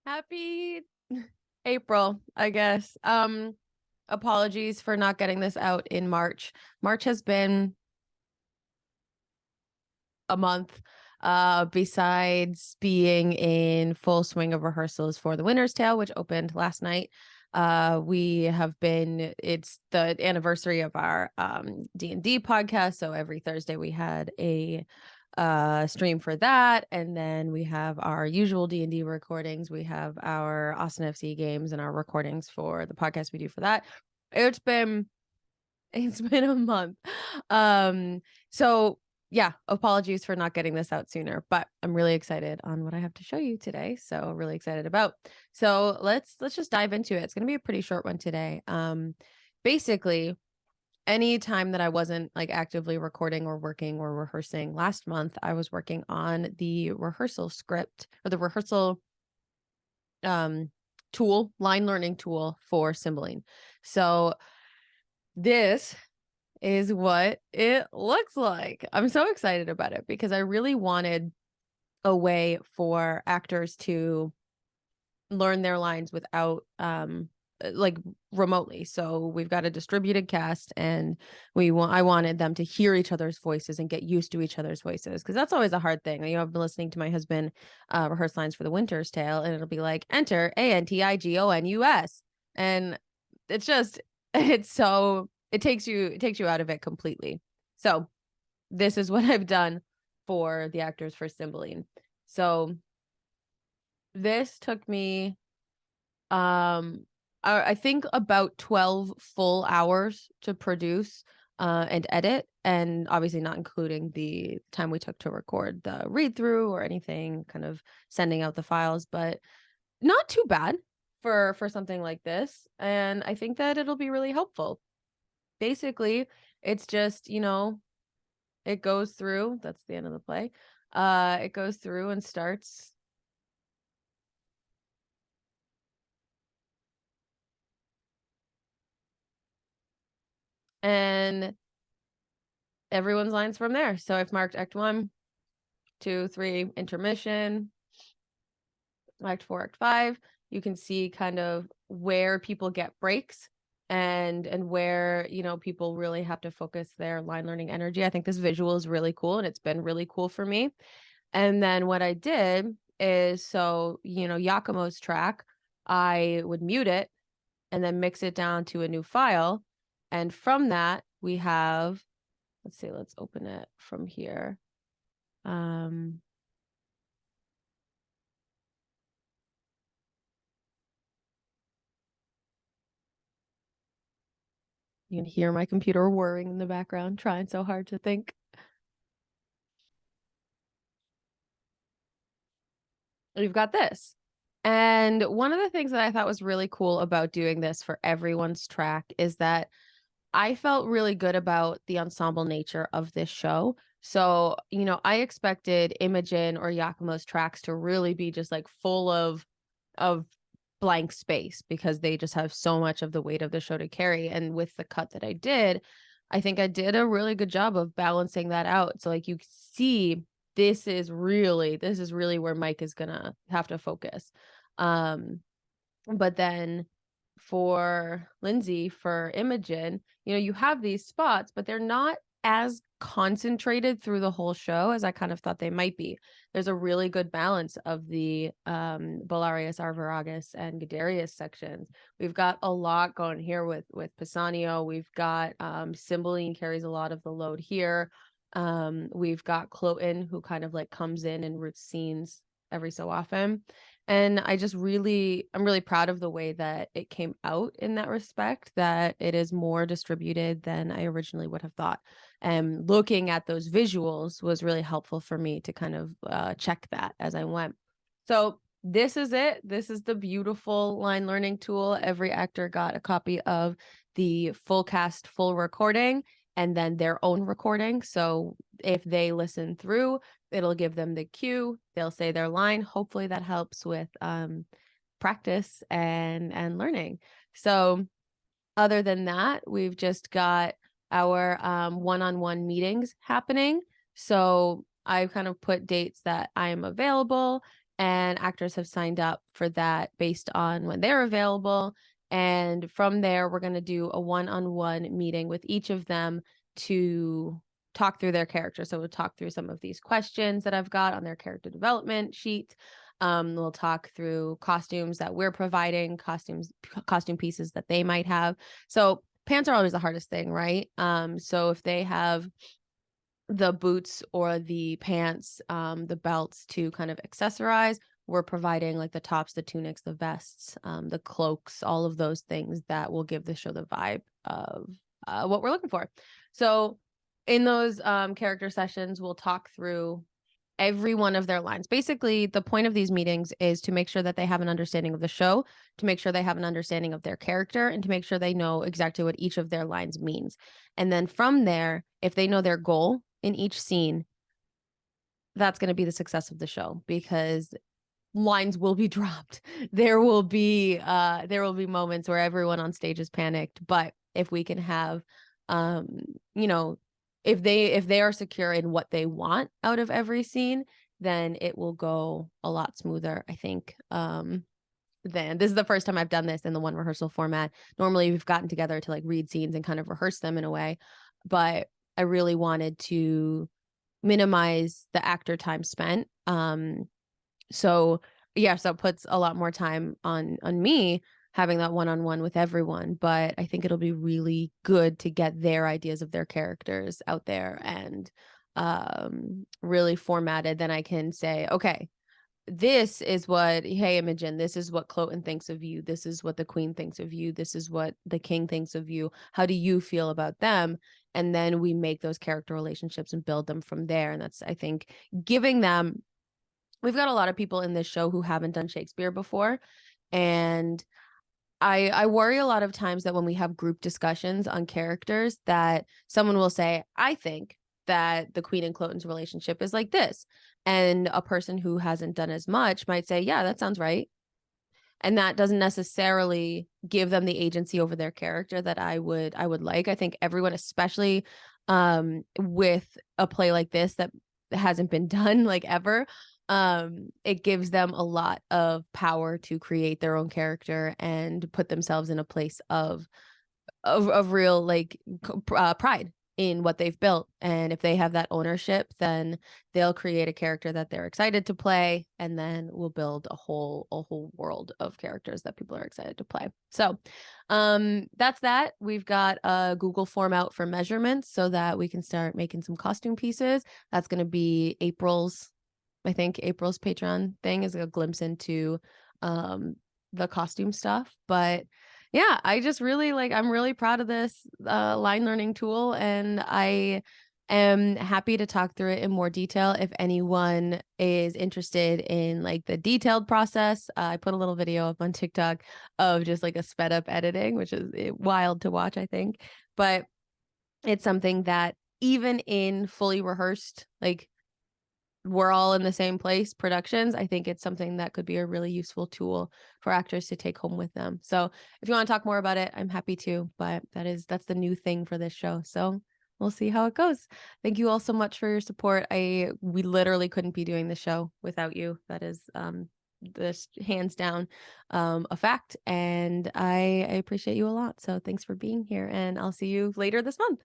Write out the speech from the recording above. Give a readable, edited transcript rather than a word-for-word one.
Happy April, I guess. Apologies for not getting this out in March. March has been a month. Besides being in full swing of rehearsals for The Winter's Tale, which opened last night. It's the anniversary of our D&D podcast. So every Thursday we had a stream for that, and then we have our usual D&D recordings. We have our Austin FC games and our recordings for the podcast we do for that. It's been a month. So yeah, apologies for not getting this out sooner, but I'm really excited on what I have to show you today. So really excited about. So let's just dive into it. It's going to be a pretty short one today. Basically, any time that I wasn't like actively recording or working or rehearsing last month, I was working on the rehearsal script or the rehearsal tool, line learning tool for Cymbeline. So this is what it looks like. I'm so excited about it because I really wanted a way for actors to learn their lines without like remotely. So we've got a distributed cast, and I wanted them to hear each other's voices and get used to each other's voices, because that's always a hard thing. You know, I've been listening to my husband rehearse lines for The Winter's Tale, and it'll be like, enter ANTIGONUS, and it's just it takes you out of it completely. So this is what I've done for the actors for Cymbeline. So this took me I think about 12 full hours to produce and edit, and obviously not including the time we took to record the read through or anything, kind of sending out the files, but not too bad for something like this. And I think that it'll be really helpful. Basically, it's just, it goes through, that's the end of the play. It goes through and starts and everyone's lines from there. So I've marked Act 1, 2, 3, intermission, Act 4, Act 5. You can see kind of where people get breaks and where, people really have to focus their line learning energy. I think this visual is really cool, and it's been really cool for me. And then what I did is, so, Yakumo's track, I would mute it and then mix it down to a new file. And from that, we have, let's open it from here. You can hear my computer whirring in the background, trying so hard to think. We've got this. And one of the things that I thought was really cool about doing this for everyone's track is that I felt really good about the ensemble nature of this show. So, I expected Imogen or Yakumo's tracks to really be just like full of blank space, because they just have so much of the weight of the show to carry. And with the cut that I did, I think I did a really good job of balancing that out. So like you see, this is really where Mike is gonna have to focus. But then for Lindsay, for Imogen, you have these spots, but they're not as concentrated through the whole show as I kind of thought they might be. There's a really good balance of the Belarius, Arviragus, and Guiderius sections. We've got a lot going here with Pisanio. We've got Cymbeline carries a lot of the load here. We've got Cloten, who kind of like comes in and roots scenes every so often. And I'm really proud of the way that it came out in that respect, that it is more distributed than I originally would have thought. And looking at those visuals was really helpful for me to kind of check that as I went. So this is it. This is the beautiful line learning tool. Every actor got a copy of the full cast, full recording, and then their own recording. So if they listen through, it'll give them the cue. They'll say their line. Hopefully that helps with practice and learning. So other than that, we've just got our one-on-one meetings happening. So I've kind of put dates that I'm available, and actors have signed up for that based on when they're available. And from there, we're going to do a one-on-one meeting with each of them to talk through their character. So we'll talk through some of these questions that I've got on their character development sheet. We'll talk through costumes that we're providing, costume pieces that they might have. So pants are always the hardest thing, right? So if they have the boots or the pants, the belts to kind of accessorize, we're providing like the tops, the tunics, the vests, the cloaks, all of those things that will give the show the vibe of what we're looking for. So in those character sessions, we'll talk through every one of their lines. Basically, the point of these meetings is to make sure that they have an understanding of the show, to make sure they have an understanding of their character, and to make sure they know exactly what each of their lines means. And then from there, if they know their goal in each scene, that's going to be the success of the show, because lines will be dropped. There will be moments where everyone on stage is panicked, but if we can have um you know if they are secure in what they want out of every scene, then it will go a lot smoother, I think. Then this is the first time I've done this in the one rehearsal format. Normally we've gotten together to like read scenes and kind of rehearse them in a way, but I really wanted to minimize the actor time spent. So yeah, so it puts a lot more time on me having that one-on-one with everyone, but I think it'll be really good to get their ideas of their characters out there and really formatted. Then I can say, okay, this is what, hey Imogen, this is what Cloten thinks of you, this is what the queen thinks of you, this is what the king thinks of you, how do you feel about them? And then we make those character relationships and build them from there. And that's, I think, giving them, we've got a lot of people in this show who haven't done Shakespeare before, and I worry a lot of times that when we have group discussions on characters, that someone will say, I think that the queen and Cloten's relationship is like this, and a person who hasn't done as much might say, yeah, that sounds right. And that doesn't necessarily give them the agency over their character that I would like. I think everyone, especially with a play like this that hasn't been done like ever, it gives them a lot of power to create their own character and put themselves in a place of real like pride in what they've built. And if they have that ownership, then they'll create a character that they're excited to play, and then we'll build a whole world of characters that people are excited to play. So that's that. We've got a Google form out for measurements so that we can start making some costume pieces. That's going to be April's Patreon thing, is a glimpse into the costume stuff. But yeah, I just really I'm really proud of this line learning tool, and I am happy to talk through it in more detail if anyone is interested in like the detailed process. I put a little video up on TikTok of just like a sped up editing, which is wild to watch, I think. But it's something that even in fully rehearsed, like we're all in the same place productions, I think it's something that could be a really useful tool for actors to take home with them. So if you want to talk more about it, I'm happy to, but that's the new thing for this show. So we'll see how it goes. Thank you all so much for your support. We literally couldn't be doing the show without you. That is this hands down a fact, and I appreciate you a lot. So thanks for being here, and I'll see you later this month.